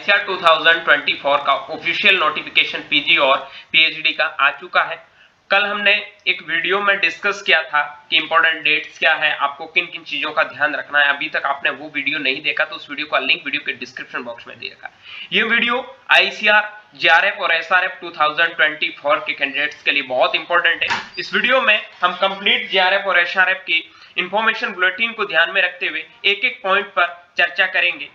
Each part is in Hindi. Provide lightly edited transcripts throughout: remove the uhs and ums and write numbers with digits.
आईसीआर 2024 का ऑफिशियल नोटिफिकेशन पीजी और पीएचडी का आ चुका है। कल हमने एक वीडियो में डिस्कस किया था कि इंपॉर्टेंट डेट्स क्या है, आपको किन किन चीजों का ध्यान रखना है। अभी तक आपने वो वीडियो नहीं देखा तो उस वीडियो का लिंक वीडियो के डिस्क्रिप्शन बॉक्स में दे रखा है। ये वीडियो आईसीआर, जेआरएफ और एसआरएफ 2024 के कैंडिडेट्स के लिए बहुत इंपॉर्टेंट है। इस वीडियो में हम कंप्लीट जेआरएफ और एसआरएफ की इंफॉर्मेशन बुलेटिन को ध्यान में रखते हुए एक एक पॉइंट पर चर्चा करेंगे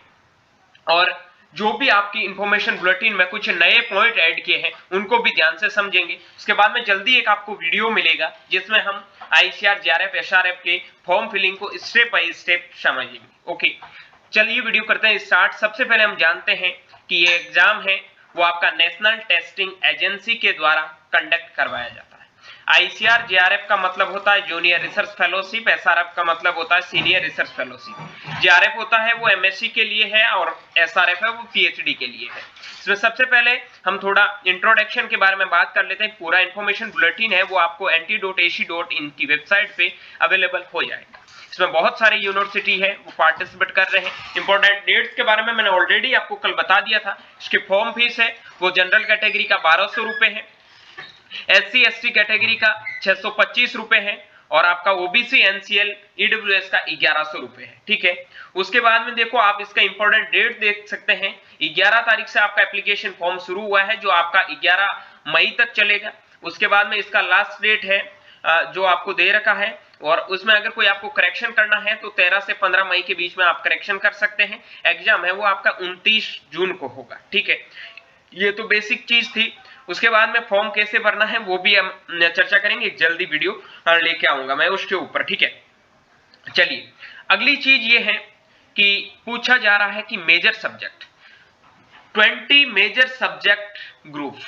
और जो भी आपकी इंफॉर्मेशन बुलेटिन में कुछ नए पॉइंट ऐड किए हैं उनको भी ध्यान से समझेंगे। उसके बाद में जल्दी एक आपको वीडियो मिलेगा जिसमें हम आईसीआर, जेआरएफ, एसआरएफ के फॉर्म फिलिंग को स्टेप बाय स्टेप समझेंगे। ओके, चलिए वीडियो करते हैं स्टार्ट। सबसे पहले हम जानते हैं कि ये एग्जाम है वो आपका नेशनल टेस्टिंग एजेंसी के द्वारा कंडक्ट करवाया जाता है। आईसीआर, जेआरएफ का मतलब होता है जूनियर रिसर्च फेलोशिप, एसआरएफ का मतलब होता है सीनियर रिसर्च फेलोशिप। जेआरएफ होता है वो एमएससी के लिए है और एसआरएफ है वो पीएचडी के लिए है। इसमें सबसे पहले हम थोड़ा इंट्रोडक्शन के बारे में बात कर लेते हैं। पूरा इंफॉर्मेशन बुलेटिन है वो आपको nt.ac.in की वेबसाइट पे अवेलेबल हो जाएगा। इसमें बहुत सारे यूनिवर्सिटी है वो पार्टिसिपेट कर रहे हैं। इंपॉर्टेंट डेट्स के बारे में मैंने ऑलरेडी आपको कल बता दिया था। इसकी फॉर्म फीस है वो जनरल कैटेगरी का 1200 रुपए है, एससी एसटी कैटेगरी का 625 रुपए है और आपका ओबीसी एनसीएल ईडब्ल्यूएस का 1100 रुपए है। ठीक है, उसके बाद में देखो आप इसका इंपॉर्टेंट डेट देख सकते हैं। 11 तारीख से आपका एप्लीकेशन फॉर्म शुरू हुआ है जो आपका 11 मई तक चलेगा। उसके बाद में इसका लास्ट डेट है जो आपको दे रखा है और उसमें अगर कोई आपको करेक्शन करना है तो 13 से 15 मई के बीच में आप करेक्शन कर सकते हैं। एग्जाम है वो आपका 29 जून को होगा। ठीक है, ये तो बेसिक चीज थी। उसके बाद में फॉर्म कैसे भरना है वो भी हम चर्चा करेंगे। एक जल्दी वीडियो लेके आऊंगा मैं उसके ऊपर। ठीक है, चलिए अगली चीज ये है कि पूछा जा रहा है कि major subject 20 major subject group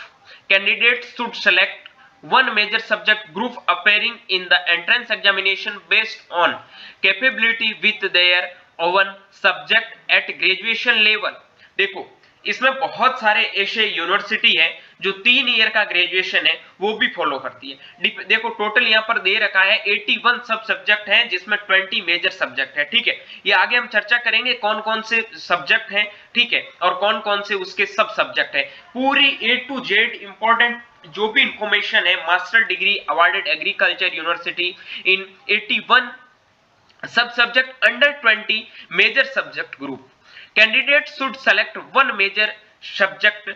candidate should select one major subject group appearing in the entrance examination based on capability with their own subject at graduation level। देखो इसमें बहुत सारे ऐसे यूनिवर्सिटी है जो 3 ईयर का ग्रेजुएशन है वो भी फॉलो करती है। देखो टोटल यहाँ पर दे रखा है 81 सब सब्जेक्ट हैं जिसमें 20 मेजर सब्जेक्ट है। ठीक है, ये आगे हम चर्चा करेंगे कौन कौन से सब्जेक्ट हैं, ठीक है, और कौन कौन से उसके सब सब्जेक्ट है। पूरी A to Z इंपॉर्टेंट जो भी इंफॉर्मेशन है master degree awarded agriculture university in 81 sub subject under 20 major subject group. Candidates should select one major subject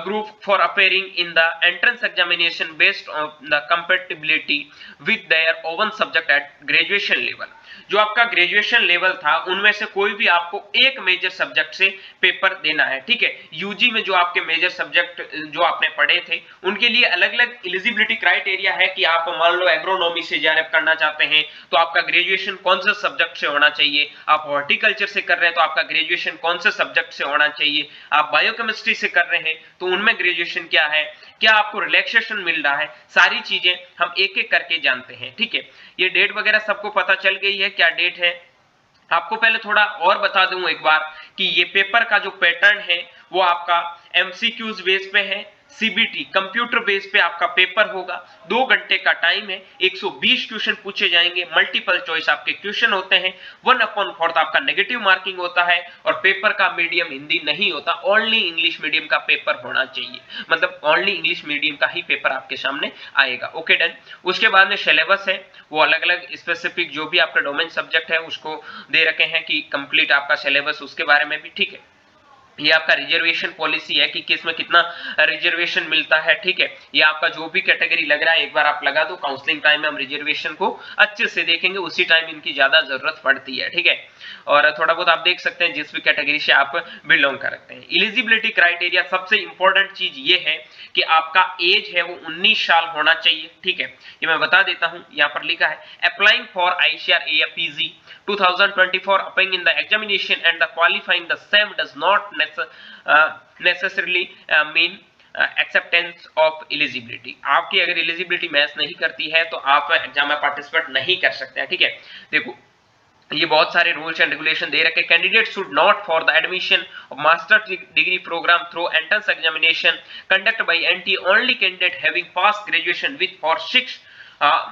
group for appearing in the entrance examination based on the compatibility with their own subject at graduation level। जो आपका ग्रेजुएशन लेवल था उनमें से कोई भी आपको एक मेजर सब्जेक्ट से पेपर देना है। ठीक है, यूजी में जो आपके मेजर सब्जेक्ट जो आपने पढ़े थे उनके लिए अलग अलग एलिजिबिलिटी क्राइटेरिया है कि आप मान लो एग्रोनॉमी से जेआरएफ करना चाहते हैं तो आपका ग्रेजुएशन कौन से सब्जेक्ट से होना चाहिए, आप हॉर्टिकल्चर से कर रहे हैं तो आपका ग्रेजुएशन कौन से सब्जेक्ट से होना चाहिए, आप बायोकेमिस्ट्री से कर रहे हैं तो उनमें ग्रेजुएशन क्या है, क्या आपको रिलैक्सेशन मिल रहा है, सारी चीजें हम एक एक करके जानते हैं। ठीक है, ये डेट वगैरह सबको पता चल गई है क्या डेट है। आपको पहले थोड़ा और बता दूं एक बार कि ये पेपर का जो पैटर्न है वो आपका एमसीक्यूज बेस पे है, सीबीटी कंप्यूटर बेस पे आपका पेपर होगा। 2 घंटे का टाइम है, 120 क्वेश्चन पूछे जाएंगे, मल्टीपल चॉइस आपके क्वेश्चन होते हैं, 1/4 आपका नेगेटिव मार्किंग होता है और पेपर का मीडियम हिंदी नहीं होता, ओनली इंग्लिश मीडियम का पेपर होना चाहिए, मतलब ओनली इंग्लिश मीडियम का ही पेपर आपके सामने आएगा। Okay done. उसके बाद में सिलेबस है वो अलग अलग स्पेसिफिक जो भी आपका डोमेन सब्जेक्ट है उसको दे रखे हैं कि कंप्लीट आपका सिलेबस उसके बारे में भी। ठीक है, ये आपका रिजर्वेशन पॉलिसी है कि किस में कितना रिजर्वेशन मिलता है। ठीक है, ये आपका जो भी कैटेगरी लग रहा है एक बार आप लगा दो, काउंसलिंग टाइम में हम रिजर्वेशन को अच्छे से देखेंगे, उसी टाइम इनकी ज्यादा जरूरत पड़ती है। ठीक है, और थोड़ा बहुत आप देख सकते हैं जिस भी कैटेगरी से आप बिलोंग करते हैं। एलिजिबिलिटी क्राइटेरिया सबसे इंपॉर्टेंट चीज ये है कि आपका एज है वो 19 साल होना चाहिए। ठीक है, ये मैं बता देता हूं, यहाँ पर लिखा है applying for ICR AFPG 2024 appearing in the examination and the qualifying the same does not necessarily mean acceptance of eligibility। आपकी अगर एलिजिबिलिटी मैच नहीं करती है तो आप एग्जाम में पार्टिसिपेट नहीं कर सकते हैं। ठीक है, देखो ये बहुत सारे रूल्स एंड रेगुलेशन दे रखे। Candidate should not for the admission of master degree programme through entrance examination conduct by NT only candidate having pass graduation with for 6।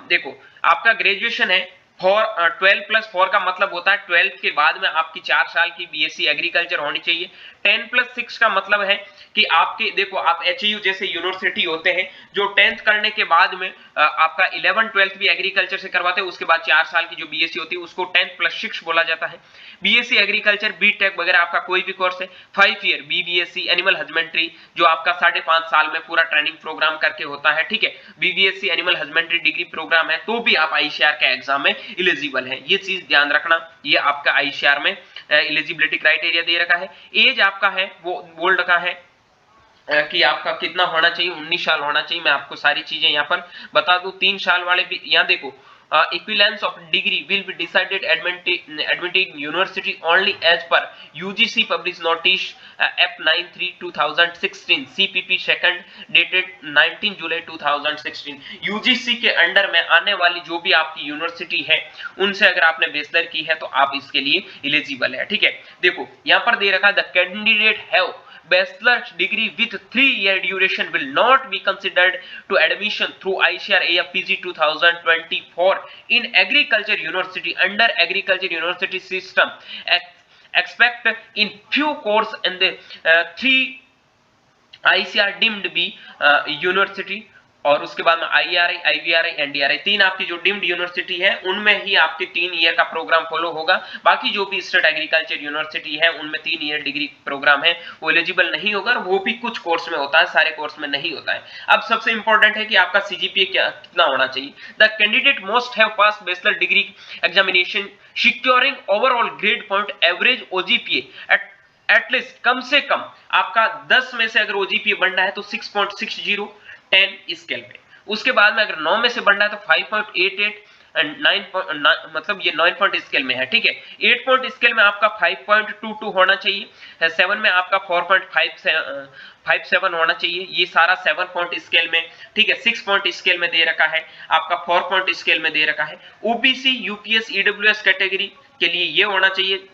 देखो आपका ग्रेजुएशन है फॉर 12+4 का मतलब होता है 12th के बाद में आपकी 4 साल की बीएससी एग्रीकल्चर होनी चाहिए। 10+6 का मतलब है कि आपके देखो आप एचयू जैसे यूनिवर्सिटी होते हैं जो 10th करने के बाद में आपका 11 12th भी एग्रीकल्चर से करवाते हैं, उसके बाद 4 साल की जो बीएससी होती है उसको 10+6 बोला जाता है। बीएससी एग्रीकल्चर बीटेक वगैरह आपका कोई भी कोर्स है 5 ईयर बीबीएससी एनिमल हस्बेंड्री जो आपका 5.5 साल में पूरा ट्रेनिंग प्रोग्राम करके होता है, ठीक है। BBSC animal husbandry degree programme है तो भी आप आईसीआर के एग्जाम में एलिजिबल है, ये चीज ध्यान रखना। ये आपका आईसीआर में एलिजिबिलिटी क्राइटेरिया दे रखा है। एज आपका है वो बोल्ड का है कि आपका कितना होना चाहिए, 19 साल होना चाहिए। मैं आपको सारी चीजें यहाँ पर बता दूं। 3 साल वाले भी यहाँ देखो, equivalence of degree will be decided admitting university only as per UGC published notice F93/2016 CPP second dated 19 July 2016। UGC के अंडर में आने वाली जो भी आपकी यूनिवर्सिटी है उनसे अगर आपने बैचलर की है तो आप इसके लिए एलिजिबल है, ठीक है। देखो यहाँ पर दे रखा the candidate have bachelor's degree with 3-year duration will not be considered to admission through ICAR AFPG 2024 in agriculture university under agriculture university system. Expect in few course in the 3 ICAR deemed be university और उसके बाद में आईआरआई, आईवीआरआई, एनडीआरआई, 3 आपकी जो डीम्ड यूनिवर्सिटी है उनमें ही आपके 3 ईयर का प्रोग्राम फॉलो होगा। बाकी जो भी स्टेट एग्रीकल्चर यूनिवर्सिटी है उनमें 3 ईयर डिग्री प्रोग्राम है वो एलिजिबल नहीं होगा, और वो भी कुछ कोर्स में होता है, सारे कोर्स में नहीं होता है। अब सबसे इंपॉर्टेंट है कि आपका सीजीपीए कितना होना चाहिए। The candidate most have pass bachelor degree examination securing overall grade point average OGPA at least कम से कम आपका 10 में से अगर ओजीपीए बनना है तो 6.60 10 स्केल में। उसके बाद में अगर 9 में से बढ़ना है तो 5.88 एंड 9 मतलब ये 9 पॉइंट स्केल में है, ठीक है। 8 पॉइंट स्केल में आपका 5.22 होना चाहिए। 7 में आपका 4.57 होना चाहिए। ये सारा 7 पॉइंट स्केल में, ठीक है। 6 पॉइंट स्केल में दे रखा है, आपका 4 पॉइंट स्केल में दे रखा है। ओबीसी यूपीएस ईडब्ल्यूएस कैटेगरी के लिए ये होना चाहिए,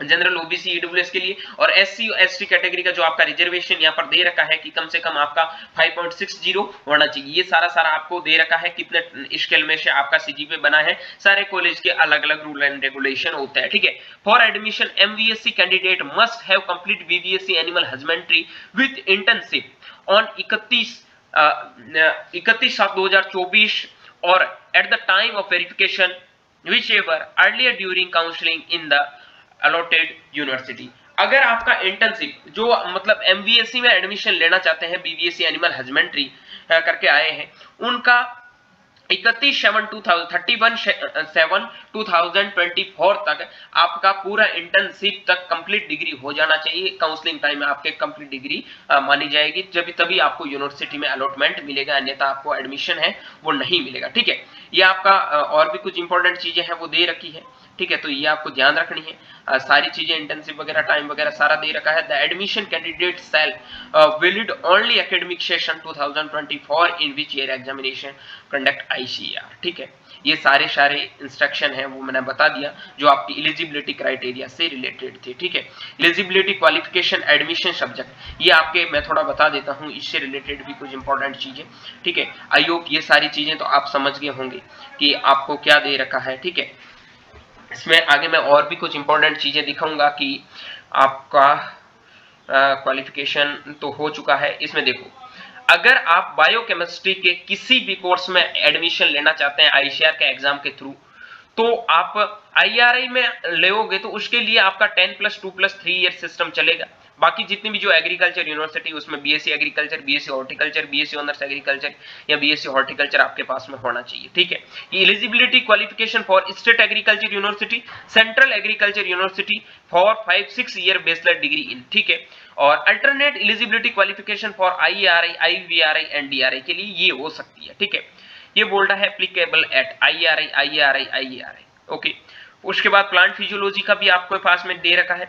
जनरल ओबीसी ईडब्ल्यूएस के लिए। और एससी एसटी कैटेगरी का जो आपका रिजर्वेशन यहाँ पर दे रखा है कि कम से कम आपका 5.60 होना चाहिए। ये सारा आपको दे रखा है कितने स्केल में से आपका सीजीपीए बना है। सारे कॉलेज के अलग अलग रूल एंड रेगुलेशन होता है, ठीक है। For admission MVSc candidate must have complete BVSc animal husbandry with internship on 31/7/2024 और at the time of verification whichever earlier during counseling in the allotted university। अगर आपका इंटर्नशिप जो मतलब एमवीएससी में एडमिशन लेना चाहते हैं, बीबीएससी एनिमल हस्बेंड्री करके आए हैं, उनका 31/7/2024 तक आपका पूरा इंटर्नशिप तक कंप्लीट डिग्री हो जाना चाहिए। काउंसलिंग टाइम में आपके कंप्लीट डिग्री मानी जाएगी, जब तभी आपको यूनिवर्सिटी में अलॉटमेंट मिलेगा, अन्यथा आपको एडमिशन है वो नहीं मिलेगा, ठीक है। ये आपका और भी कुछ इंपॉर्टेंट चीजें हैं वो दे रखी है, ठीक है। तो ये आपको ध्यान रखनी है। सारी चीजें इंटर्नशिप वगैरह टाइम वगैरह सारा दे रखा है। The admission candidate shall valid only academic session 2024 in which year examination conduct ICR, ठीक है। ये सारे इंस्ट्रक्शन है वो मैंने बता दिया जो आपकी एलिजिबिलिटी क्राइटेरिया से रिलेटेड थे, ठीक है। एलिजिबिलिटी क्वालिफिकेशन एडमिशन सब्जेक्ट ये आपके मैं थोड़ा बता देता हूँ, इससे रिलेटेड भी कुछ इंपॉर्टेंट चीजें, ठीक है। आई होप ये सारी चीजें तो आप समझ गए होंगे कि आपको क्या दे रखा है, ठीक है। इसमें आगे मैं और भी कुछ इंपॉर्टेंट चीजें दिखाऊंगा कि आपका क्वालिफिकेशन तो हो चुका है। इसमें देखो, अगर आप बायोकेमिस्ट्री के किसी भी कोर्स में एडमिशन लेना चाहते हैं आईसीआर के एग्जाम के थ्रू, तो आप आईआरआई में लेोगे तो उसके लिए आपका 10+2+3 ईयर सिस्टम चलेगा। बाकी जितनी भी जो एग्रीकल्चर यूनिवर्सिटी उसमें BSc agriculture, BSc horticulture, BSc honours agriculture या बीएससी हॉर्टिकल्चर आपके पास में होना चाहिए, ठीक है। ये eligibility qualification for state agriculture university, central agriculture university for 5-6 year bachelor degree in, ठीक है। और alternate eligibility qualification for IRI, IVRI, NDRI के लिए ये हो सकती है, ठीक है। ये बोल रहा है applicable at IRI, IRI, IRI, okay. उसके बाद प्लांट फिजियोलॉजी का भी आपके पास में दे रखा है,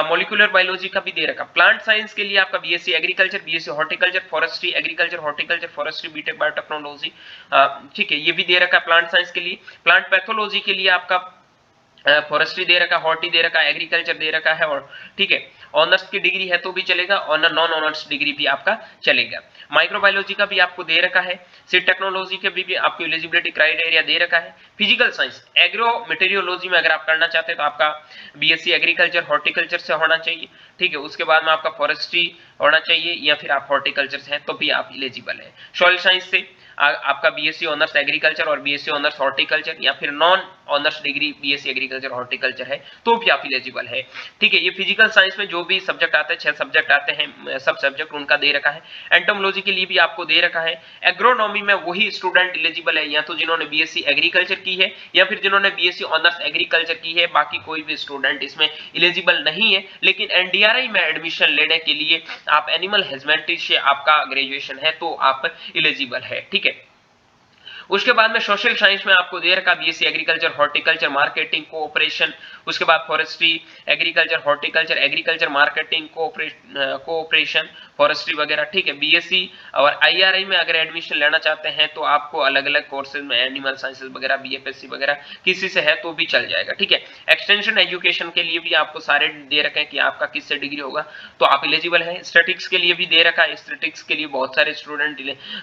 मॉलिक्यूलर बायोलॉजी का भी दे रखा। प्लांट साइंस के लिए आपका BSc agriculture, BSc horticulture, forestry, agriculture, horticulture, forestry, BTech biotechnology, ठीक है, ये भी दे रखा है प्लांट साइंस के लिए। प्लांट पैथोलॉजी के लिए आपका फॉरेस्ट्री दे रखा है, हॉर्टी दे रखा है, एग्रीकल्चर दे रखा है, और ठीक है ऑनर्स की डिग्री है तो भी चलेगा, और नॉन ऑनर्स डिग्री भी आपका चलेगा। माइक्रोबायोलॉजी का भी आपको दे रखा है, सीड टेक्नोलॉजी के भी आपको एलिजिबिलिटी क्राइटेरिया दे रखा है। फिजिकल साइंस एग्रो मटेरियोलॉजी में अगर आप करना चाहते हैं तो आपका बीएससी एग्रीकल्चर हॉर्टिकल्चर से होना चाहिए, ठीक है। उसके बाद में आपका फॉरेस्ट्री होना चाहिए, या फिर आप हॉर्टिकल्चर से हैं तो भी आप एलिजिबल है। सॉइल साइंस से आपका बीएससी ऑनर्स एग्रीकल्चर और बीएससी ऑनर्स हॉर्टिकल्चर, या फिर non honours degree BSc agriculture horticulture है तो भी आप एलिजिबल है, ठीक है। ये फिजिकल साइंस में जो भी सब्जेक्ट आते हैं, 6 सब्जेक्ट आते हैं, सब सब्जेक्ट उनका दे रखा है। एंटोमोलॉजी के लिए भी आपको दे रखा है। एग्रोनॉमी में वही स्टूडेंट एलिजिबल है, या तो जिन्होंने बीएससी एग्रीकल्चर की है या फिर जिन्होंने बीएससी ऑनर्स एग्रीकल्चर की है, बाकी कोई भी स्टूडेंट इसमें एलिजिबल नहीं है। लेकिन एनडीआरआई में एडमिशन लेने के लिए आप एनिमल हस्बेंड्री से आपका ग्रेजुएशन है तो आप एलिजिबल है, ठीक है। उसके बाद में सोशल साइंस में आपको दे रखा BSc agriculture horticulture marketing cooperation, उसके बाद forestry agriculture horticulture agriculture marketing cooperation forestry वगैरह, ठीक है। बीएससी और आईआरआई में अगर एडमिशन लेना चाहते हैं तो आपको अलग अलग कोर्सेज में एनिमल साइंसेज वगैरह बीएफएससी वगैरह किसी से है तो भी चल जाएगा, ठीक है। एक्सटेंशन एजुकेशन के लिए भी आपको सारे दे रखे हैं कि आपका किससे डिग्री होगा तो आप एलिजिबल है। स्टैटिक्स के लिए भी दे रखा है, स्टैटिक्स के लिए बहुत सारे स्टूडेंट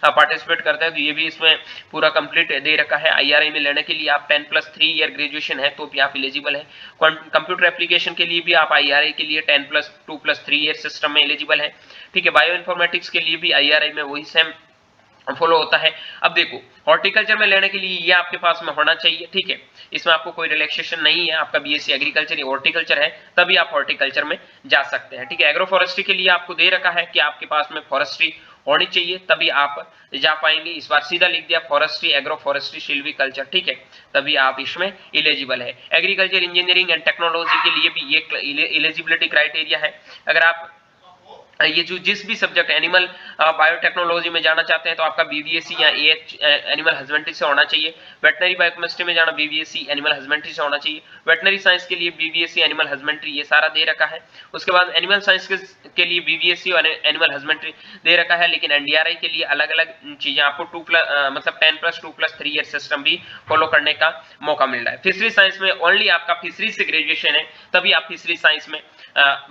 पार्टिसिपेट करते हैं तो ये भी इसमें पूरा कंप्लीट दे रखा है। आईआरआई में लेने के लिए आप 10+3 ईयर ग्रेजुएशन है तो भी आप एलिजिबल है। कंप्यूटर एप्लीकेशन के लिए भी आप आईआरआई के लिए 10+2+3 ईयर सिस्टम में एलिजिबल है, ठीक है। बायो इन्फॉर्मेटिक्स के लिए भी आईआरआई में वही सेम फॉलो होता है। अब देखो हॉर्टिकल्चर में लेने के लिए ये आपके पास में होना चाहिए, ठीक है। इसमें आपको कोई रिलैक्सेशन नहीं है, आपका बीएससी एग्रीकल्चर या हॉर्टिकल्चर है तभी आप हॉर्टिकल्चर में जा सकते हैं, ठीक है। एग्रो फॉरेस्ट्री के लिए आपको दे रखा है कि आपके पास में फॉरेस्ट्री होनी चाहिए तभी आप जा पाएंगे। इस बार सीधा लिख दिया फॉरेस्ट्री एग्रो फॉरेस्ट्री सिल्वीकल्चर, ठीक है, तभी आप इसमें एलिजिबल है। एग्रीकल्चर इंजीनियरिंग एंड टेक्नोलॉजी के लिए भी ये एलिजिबिलिटी क्राइटेरिया है। अगर आप ये जो जिस भी सब्जेक्ट एनिमल बायोटेक्नोलॉजी में जाना चाहते हैं तो आपका बीबीएससी या एएच एनिमल हस्बेंड्री से होना चाहिए। वेटनरी बायोकेमिस्ट्री में जाना बीबीएससी एनिमल हस्बेंड्री से होना चाहिए। वेटनरी साइंस के लिए बीबीएससी एनिमल हस्बेंड्री ये सारा दे रखा है। उसके बाद एनिमल साइंस के लिए बीबीएससी और एनिमल हस्बेंड्री दे रखा है, लेकिन एनडीआरआई के लिए अलग अलग चीजें आपको 10+2+3 ईयर सिस्टम भी फॉलो करने का मौका मिल रहा है। फिशरी साइंस में ओनली आपका फिशरी से ग्रेजुएशन है तभी आप फिशरी साइंस में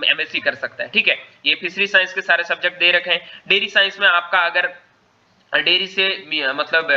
एमएससी कर सकते हैं, ठीक है। ये फिशरी साइंस के सारे सब्जेक्ट दे रखे हैं। डेयरी साइंस में आपका अगर डेयरी से मतलब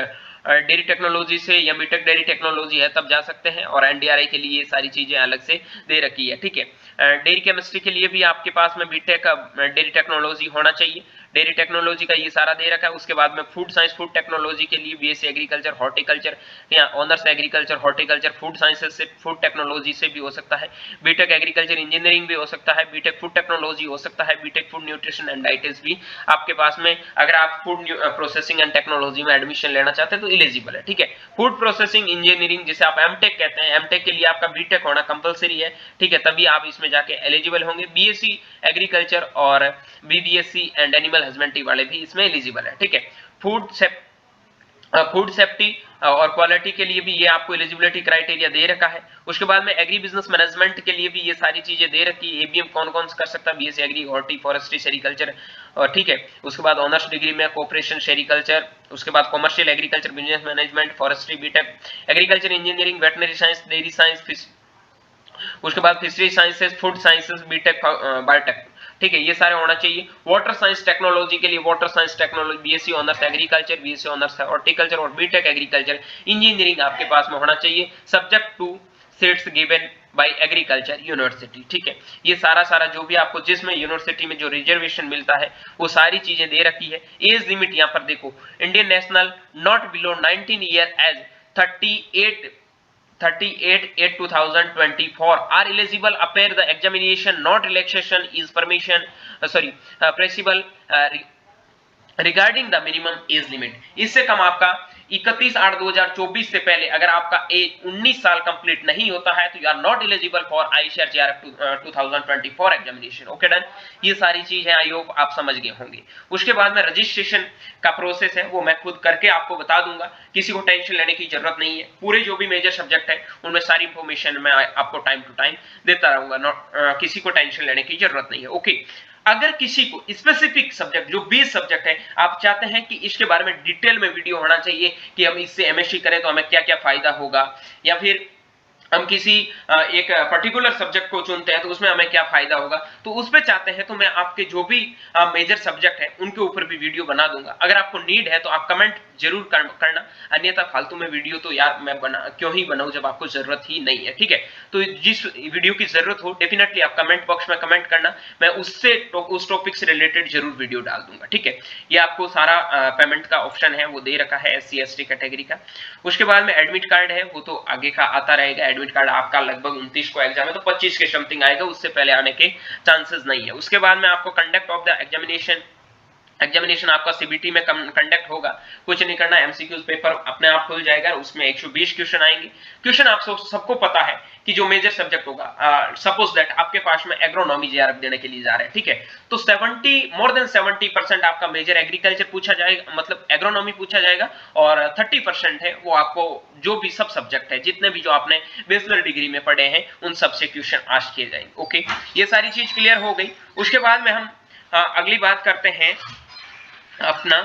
डेयरी टेक्नोलॉजी से या बीटेक डेयरी टेक्नोलॉजी है तब जा सकते हैं, और एनडीआरआई के लिए ये सारी चीजें अलग से दे रखी है, ठीक है। डेयरी केमिस्ट्री के लिए भी आपके पास में बीटेक डेयरी टेक्नोलॉजी होना चाहिए। डेयरी टेक्नोलॉजी का ये सारा दे रखा है। उसके बाद में फूड साइंस फूड टेक्नोलॉजी के लिए बीएससी एग्रीकल्चर हॉर्टिकल्चर या honours agriculture horticulture food sciences से फूड टेक्नोलॉजी से भी हो सकता है। बीटेक एग्रीकल्चर इंजीनियरिंग भी हो सकता है, बीटेक फूड टेक्नोलॉजी हो सकता है, BTech food nutrition and dietetics भी आपके पास में अगर आप फूड प्रोसेसिंग एंड टेक्नोलॉजी में एडमिशन लेना चाहते हैं तो एलिजिबल है, ठीक है। फूड प्रोसेसिंग इंजीनियरिंग जिसे आप एमटेक कहते हैं, एमटेक के लिए आपका बीटेक होना कंपलसरी है, ठीक है, तभी आप इसमें जाके एलिजिबल होंगे। बीएससी एग्रीकल्चर और बीबीएससी एंड एनिमल हस्बेंड्री वाले भी इसमें एलिजिबल है, ठीक है। फूड सेफ्टी और क्वालिटी के लिए भी ये आपको एलिजिबिलिटी क्राइटेरिया दे रखा है। उसके बाद में एग्री बिजनेस मैनेजमेंट के लिए भी ये सारी चीजें दे रखी है। एबीएम कौन कौन कर सकता है, BSc agri horti forestry sericulture, ठीक है। उसके बाद ऑनर्स डिग्री में कोऑपरेशन सेरिकल्चर, उसके बाद commercial agriculture business management forestry BTech agriculture engineering veterinary science dairy science, उसके बाद fishery sciences food sciences BTech biotech, ठीक है, ये सारे होना चाहिए। वाटर साइंस टेक्नोलॉजी के लिए water science technology BSc honours agriculture BSc honours horticulture और बीटेक एग्रीकल्चर इंजीनियरिंग आपके पास में होना चाहिए, subject two seats given by agriculture university, ठीक है। ये सारा जो भी आपको जिसमें यूनिवर्सिटी में जो रिजर्वेशन मिलता है वो सारी चीजें दे रखी है। एज लिमिट यहाँ पर देखो, Indian national not below 19 year age 38/8/2024 are eligible appear the examination, not relaxation is possible regarding the minimum age limit. इससे कम आपका 31/8/2024 से पहले अगर आपका एज 19 साल कंप्लीट नहीं होता है तो you are not eligible for ICR JRF 2024 examination. Okay done, ये सारी चीजें आई होप आप समझ गए होंगे। उसके बाद में रजिस्ट्रेशन का प्रोसेस है वो मैं खुद करके आपको बता दूंगा, किसी को टेंशन लेने की जरूरत नहीं है। पूरे जो भी मेजर सब्जेक्ट है उनमें सारी इंफॉर्मेशन मैं आपको टाइम टू टाइम देता रहूंगा, किसी को टेंशन लेने की जरूरत नहीं है। ओके, अगर किसी को स्पेसिफिक सब्जेक्ट जो 20 सब्जेक्ट है आप चाहते हैं कि इसके बारे में डिटेल में वीडियो होना चाहिए कि हम इससे एमएससी करें तो हमें क्या क्या फायदा होगा, या फिर हम किसी एक पर्टिकुलर सब्जेक्ट को चुनते हैं तो उसमें हमें क्या फायदा होगा, तो उस पे चाहते हैं तो मैं आपके जो भी मेजर सब्जेक्ट है उनके ऊपर भी वीडियो बना दूंगा। अगर आपको नीड है तो आप कमेंट जरूर करना, अन्यथा फालतू में वीडियो तो यार मैं क्यों ही बनाऊं जब आपको जरूरत ही नहीं है, ठीक है। तो जिस वीडियो की जरूरत हो डेफिनेटली आप कमेंट बॉक्स में कमेंट करना, मैं उससे उस टॉपिक से रिलेटेड जरूर वीडियो डाल दूंगा, ठीक है। ये आपको सारा पेमेंट का ऑप्शन है वो दे रखा है SC/ST कैटेगरी का। उसके बाद में एडमिट कार्ड है वो तो आगे का आता रहेगा। एडमिट कार्ड आपका लगभग 29 को एग्जाम है तो 25 के समथिंग आएगा, उससे पहले आने के चांसेस नहीं है। उसके बाद में आपको कंडक्ट ऑफ द एग्जामिनेशन आपका CBT में कंडक्ट होगा। कुछ नहीं करना, MCQs पेपर अपने आप खुल जाएगा, उसमें 120 क्वेश्चन आएंगे। क्वेश्चन आप सबको पता है कि जो मेजर सब्जेक्ट होगा, सपोज दैट आपके पास में एग्रोनॉमी JRF देने के लिए जा रहे हैं, ठीक है, तो 70 मोर देन 70% आपका मेजर एग्रीकल्चर पूछा जाएगा, मतलब एग्रोनॉमी पूछा जाएगा, और 30% है वो आपको जो भी सब सब्जेक्ट है जितने भी जो आपने बैचलर डिग्री में पढ़े हैं उन सबसे क्वेश्चन आस्क किए जाएंगे। ओके, ये सारी चीज क्लियर हो गई। उसके बाद में हम अगली बात करते हैं अपना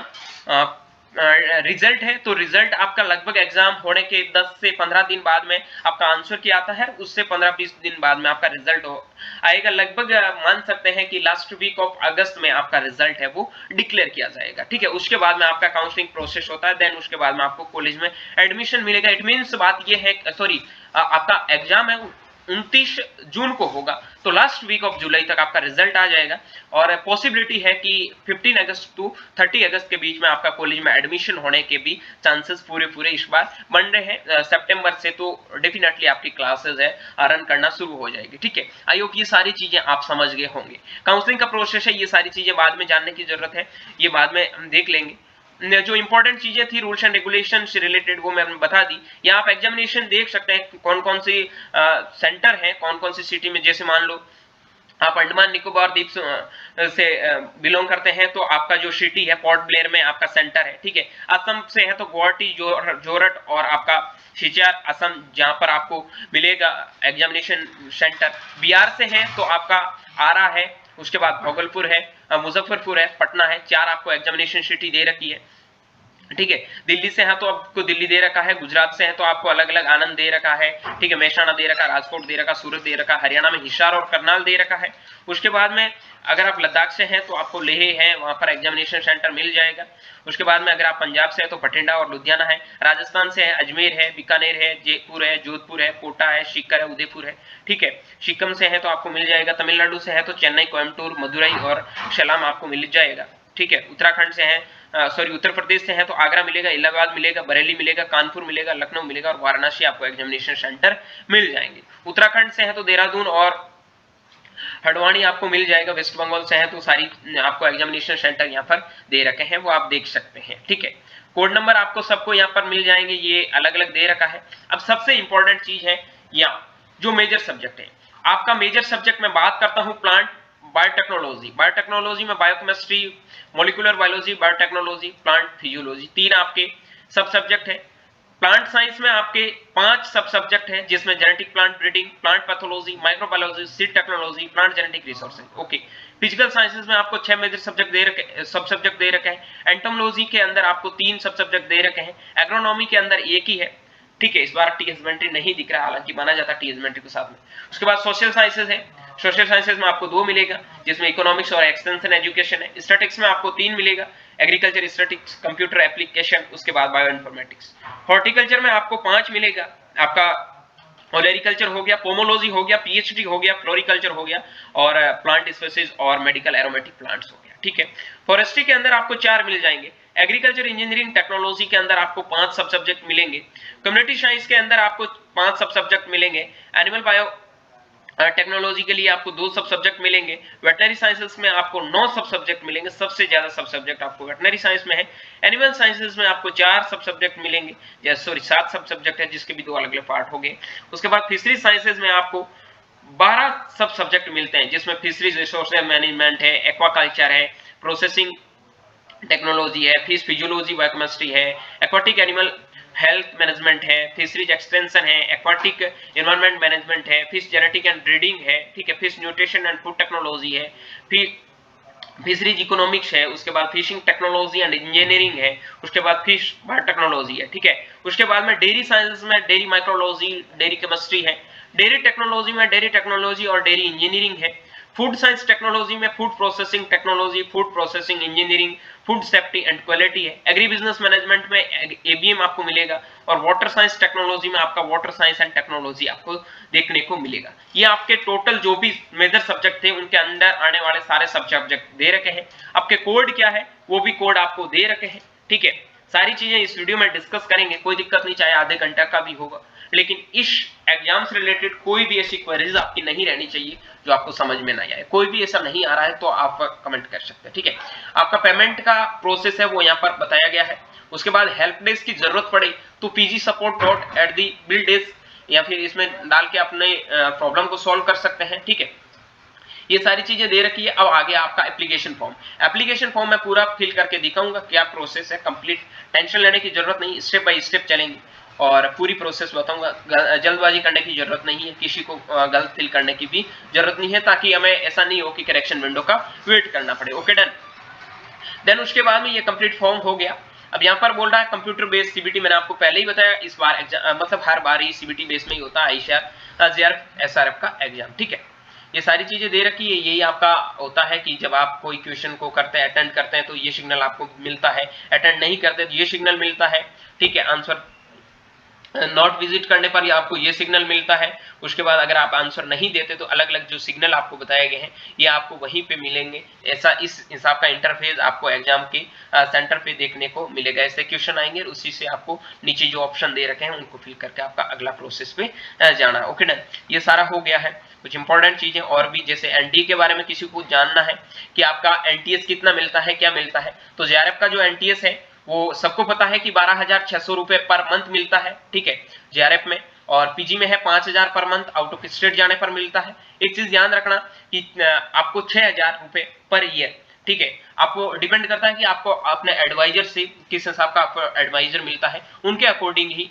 रिजल्ट है। तो रिजल्ट आपका लगभग एग्जाम होने के 10 से 15 दिन बाद में आपका आंसर की आता है, उससे 15-20 दिन बाद में आपका रिजल्ट आएगा। लगभग मान सकते हैं कि लास्ट वीक ऑफ अगस्त में आपका रिजल्ट है वो डिक्लेयर किया जाएगा, ठीक है। उसके बाद में आपका काउंसलिंग प्रोसेस होता है, देन उसके बाद में आपको कॉलेज में एडमिशन मिलेगा। इट मीन्स बात ये है, सॉरी, आपका एग्जाम है 29 जून को होगा, तो लास्ट वीक ऑफ जुलाई तक आपका रिजल्ट आ जाएगा, और पॉसिबिलिटी है कि 15 अगस्त टू 30 अगस्त के बीच में आपका कॉलेज में एडमिशन होने के भी चांसेस पूरे इस बार बन रहे हैं। सितंबर से तो डेफिनेटली आपकी क्लासेस है रन करना शुरू हो जाएगी, ठीक है। आई होप ये सारी चीजें आप समझ गए होंगे। काउंसलिंग का प्रोसेस है, ये सारी चीजें बाद में जानने की जरूरत है, ये बाद में हम देख लेंगे। जो इंपॉर्टेंट चीजें थी रूल्स एंड रेगुलेशन से रिलेटेड वो मैंने बता दी। यहाँ आप एग्जामिनेशन देख सकते हैं कौन कौन सी सेंटर है, कौन कौन सी सिटी में। जैसे मान लो आप अंडमान निकोबार द्वीप से बिलोंग करते हैं तो आपका जो सिटी है पोर्ट ब्लेयर में आपका सेंटर है, ठीक है। असम से है तो गुवाहाटी, जोरहट और आपका शिलचर असम, जहां पर आपको मिलेगा एग्जामिनेशन सेंटर। बिहार से है तो आपका आरा है, उसके बाद भागलपुर है, मुजफ्फरपुर है, पटना है, 4 आपको एग्जामिनेशन सिटी दे रखी है, ठीक है। दिल्ली से है तो आपको दिल्ली दे रखा है, गुजरात से है तो आपको अलग अलग आनंद दे रखा है, ठीक है, मेहसाणा दे रखा, राजकोट दे रखा, सूरत दे रखा, हरियाणा में हिसार और करनाल दे रखा है। उसके बाद में अगर आप लद्दाख से हैं तो आपको लेह है, वहां पर एग्जामिनेशन सेंटर मिल जाएगा। उसके बाद में अगर आप पंजाब से है तो बठिंडा और लुधियाना है, राजस्थान से है अजमेर है, बीकानेर है, जयपुर है, जोधपुर है, कोटा है, सीकर है, उदयपुर है, ठीक है। सिक्किम से है तो आपको मिल जाएगा, तमिलनाडु से है तो चेन्नई, कोयम्बटूर, मदुरई और शिलांग आपको मिल जाएगा, ठीक है। उत्तराखंड से है, सॉरी उत्तर प्रदेश से है तो आगरा मिलेगा, इलाहाबाद मिलेगा, बरेली मिलेगा, कानपुर मिलेगा, लखनऊ मिलेगा और वाराणसी आपको एग्जामिनेशन सेंटर मिल जाएंगे। उत्तराखंड से है तो देहरादून और हल्द्वानी आपको मिल जाएगा। वेस्ट बंगाल से है तो सारी आपको एग्जामिनेशन सेंटर यहाँ पर दे रखे हैं, वो आप देख सकते हैं, ठीक है। कोड नंबर आपको सबको यहाँ पर मिल जाएंगे, ये अलग अलग दे रखा है। अब सबसे इंपॉर्टेंट चीज है यहाँ जो मेजर सब्जेक्ट है आपका, मेजर सब्जेक्ट में बात करता हूँ प्लांट बायोटेक्नोलॉजी। बायोटेक्नोलॉजी में biochemistry, molecular biology, biotechnology, plant physiology, 3 आपके सब सब्जेक्ट है। प्लांट साइंस में आपके 5 सब सब्जेक्ट हैं, जिसमें genetic plant breeding, plant pathology, microbiology, seed technology, plant genetic resources. Okay, physical sciences में आपको 6 मेजर सब्जेक्ट दे रखे, सब सब्जेक्ट दे रखे हैं। एंटोमोलॉजी के अंदर आपको 3 सब सब्जेक्ट दे रखे हैं। एग्रोनॉमी के अंदर एक ही है, ठीक है। इस बार टी एसमेंट्री नहीं दिख रहा, हालांकि माना जाता टी एसमेंट्री के साथ में। उसके बाद सोशल साइंसेज है, सोशल साइंसेज में आपको 2 मिलेगा, जिसमें इकोनॉमिक्स और एक्सटेंशन एजुकेशन है। स्टैटिक्स में आपको 3 मिलेगा, एग्रीकल्चर स्टैटिक्स, कंप्यूटर एप्लीकेशन, उसके बाद बायो इन्फॉर्मेटिक्स। हॉर्टिकल्चर में आपको 5 मिलेगा, आपका ओलेरिकल्चर हो गया, पोमोलॉजी हो गया, पीएचडी हो गया, फ्लोरिकल्चर हो गया और प्लांट स्पेसीज और मेडिकल एरोमेटिक प्लांट्स हो गया, ठीक है। फॉरेस्ट्री के अंदर आपको 4 मिल जाएंगे। एग्रीकल्चर इंजीनियरिंग टेक्नोलॉजी के अंदर आपको 5 सब सब्जेक्ट मिलेंगे। कम्युनिटी साइंस के अंदर आपको 5 सब सब्जेक्ट मिलेंगे। एनिमल बायो टेक्नोलॉजी के लिए आपको 2 सब सब्जेक्ट मिलेंगे। वेटनरी साइंसेस में आपको 9 सब सब्जेक्ट मिलेंगे, सबसे ज्यादा सब सब्जेक्ट आपको वेटनरी साइंस में है। एनिमल साइंसेस में आपको 4 सब सब्जेक्ट मिलेंगे, या सॉरी 7 सब सब्जेक्ट है, जिसके भी 2 अलग अलग पार्ट हो गए। उसके बाद फिशरी साइंसेस में आपको 12 सब सब्जेक्ट मिलते हैं, जिसमें फिशरीज रिसोर्स मैनेजमेंट है, एक्वाकल्चर है, प्रोसेसिंग टेक्नोलॉजी है, फिश फिजियोलॉजी, बायोकेमिस्ट्री है, एक्वाटिक एनिमल हेल्थ मैनेजमेंट है, फिशरीज एक्सटेंशन है, एक्वाटिक एनवायरनमेंट मैनेजमेंट है, फिश जेनेटिक एंड ब्रीडिंग है, ठीक है, fish nutrition and food technology है, फिर फिशरीज इकोनॉमिक्स है, उसके बाद फिशिंग टेक्नोलॉजी एंड इंजीनियरिंग है, उसके बाद फिश बायोटेक्नोलॉजी है, ठीक है। उसके बाद में डेयरी साइंस में डेयरी माइक्रोलॉजी, डेयरी केमिस्ट्री है, डेयरी टेक्नोलॉजी में डेयरी टेक्नोलॉजी और डेयरी इंजीनियरिंग है, फूड साइंस टेक्नोलॉजी में food processing technology, food processing engineering, food safety and quality है, एग्री बिजनेस मैनेजमेंट में एबीएम आपको मिलेगा, और वाटर साइंस टेक्नोलॉजी में आपका वाटर साइंस एंड टेक्नोलॉजी आपको देखने को मिलेगा। ये आपके टोटल जो भी मेजर सब्जेक्ट थे उनके अंदर आने वाले सारे सब सब्जेक्ट दे रखे हैं। आपके कोड क्या है वो भी कोड आपको दे रखे हैं, ठीक है। सारी चीजें इस वीडियो में डिस्कस करेंगे, कोई दिक्कत नहीं, चाहे आधे घंटे का भी होगा, लेकिन इस एग्जाम से रिलेटेड कोई भी ऐसी क्वेरीज आपकी नहीं रहनी चाहिए जो आपको समझ में नहीं आए। कोई भी ऐसा नहीं आ रहा है तो आप कमेंट कर सकते हैं, ठीक है। आपका पेमेंट का प्रोसेस है वो यहाँ पर बताया गया है। उसके बाद हेल्प डेस्क की जरूरत पड़े तो pgsupport.@the-bill-desk या फिर इसमें डाल के अपने प्रॉब्लम को सॉल्व कर सकते हैं, ठीक है। ये सारी चीजें दे रखी है। अब आगे आपका एप्लीकेशन फॉर्म मैं पूरा फिल करके दिखाऊंगा क्या प्रोसेस है, कंप्लीट, टेंशन लेने की जरूरत नहीं, स्टेप बाय स्टेप चलेंगे और पूरी प्रोसेस बताऊंगा। जल्दबाजी करने की जरूरत नहीं है, किसी को गलत फिल करने की भी जरूरत नहीं है, ताकि हमें ऐसा नहीं हो कि करेक्शन विंडो का वेट करना पड़े। Okay done. देन उसके बाद में ये कंप्लीट फॉर्म हो गया। अब यहाँ पर बोल रहा है कंप्यूटर बेस्ड सीबीटी, मैंने आपको पहले ही बताया इस बार मतलब हर बार ही सीबीटी बेस में ही होता है आईसीआर जेआरएफ एसआरएफ का एग्जाम, ठीक है। ये सारी चीजें दे रखी है। यही आपका होता है कि जब आप कोई क्वेश्चन को करते हैं, अटेंड करते हैं तो ये सिग्नल आपको मिलता है, अटेंड नहीं करते तो ये सिग्नल मिलता है, ठीक है। आंसर नॉट विजिट करने पर आपको ये सिग्नल मिलता है। उसके बाद अगर आप आंसर नहीं देते तो अलग अलग जो सिग्नल आपको बताए गए हैं ये आपको वहीं पे मिलेंगे। ऐसा इस हिसाब का इंटरफेस आपको एग्जाम के सेंटर पे देखने को मिलेगा। ऐसे क्वेश्चन आएंगे और उसी से आपको नीचे जो ऑप्शन दे रखे हैं उनको फिल करके आपका अगला प्रोसेस पे जाना। Okay done. ये सारा हो गया है। कुछ इंपॉर्टेंट चीजें और भी, जैसे एनटीए के बारे में किसी को जानना है कि आपका एनटीएस कितना मिलता है, क्या मिलता है, तो जेआरएफ का जो एनटीएस है वो सबको पता है कि 12,600 रुपए पर मंथ मिलता है, ठीक है, जेआरएफ में। और पीजी में है 5,000 per month, out of state जाने पर मिलता है। एक चीज ध्यान रखना कि आपको 6,000 रुपए पर ईयर, ठीक है, आपको डिपेंड करता है कि आपको अपने एडवाइजर से किस हिसाब का आपको एडवाइजर मिलता है, उनके अकॉर्डिंग ही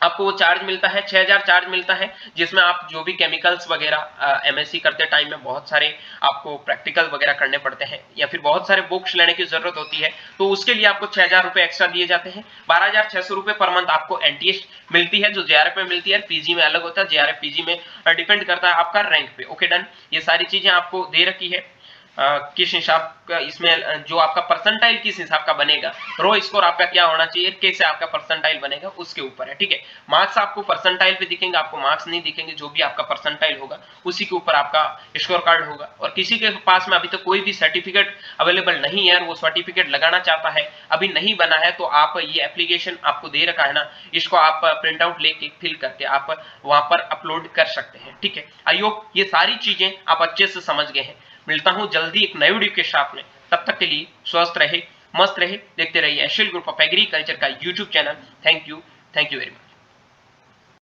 आपको वो चार्ज मिलता है। 6,000 चार्ज मिलता है, जिसमें आप जो भी केमिकल्स वगैरह एमएससी करते टाइम में बहुत सारे आपको प्रैक्टिकल वगैरह करने पड़ते हैं या फिर बहुत सारे बुक्स लेने की जरूरत होती है, तो उसके लिए आपको 6,000 रुपए एक्स्ट्रा दिए जाते हैं। 12,600 रुपए पर मंथ आपको एनटीएस मिलती है, जो जेआरएफ में मिलती है। पीजी में अलग होता है, जेआरएफ पीजी में डिपेंड करता है आपका रैंक पे। Okay done. ये सारी चीजें आपको दे रखी है। किस हिसाब का इसमें जो आपका परसेंटाइल किस हिसाब का बनेगा, रो स्कोर आपका क्या होना चाहिए, कैसे आपका परसेंटाइल बनेगा उसके ऊपर है, ठीक है। मार्क्स आपको परसेंटाइल पे दिखेंगे, आपको मार्क्स नहीं दिखेंगे। जो भी आपका परसेंटाइल होगा उसी के ऊपर आपका स्कोर कार्ड होगा। और किसी के पास में अभी तक कोई भी सर्टिफिकेट अवेलेबल नहीं है और वो सर्टिफिकेट लगाना चाहता है, अभी नहीं बना है, तो आप ये एप्लीकेशन आपको दे रखा है ना, इसको आप प्रिंट आउट लेके फिल करके आप वहां पर अपलोड कर सकते हैं, ठीक है। आई होप ये सारी चीजें आप अच्छे से समझ गए हैं। मिलता हूं जल्दी एक नई वीडियो के साथ में, तब तक के लिए स्वस्थ रहे, मस्त रहे, देखते रहिए एशियल ग्रुप ऑफ एग्रीकल्चर का YouTube channel. Thank you very much.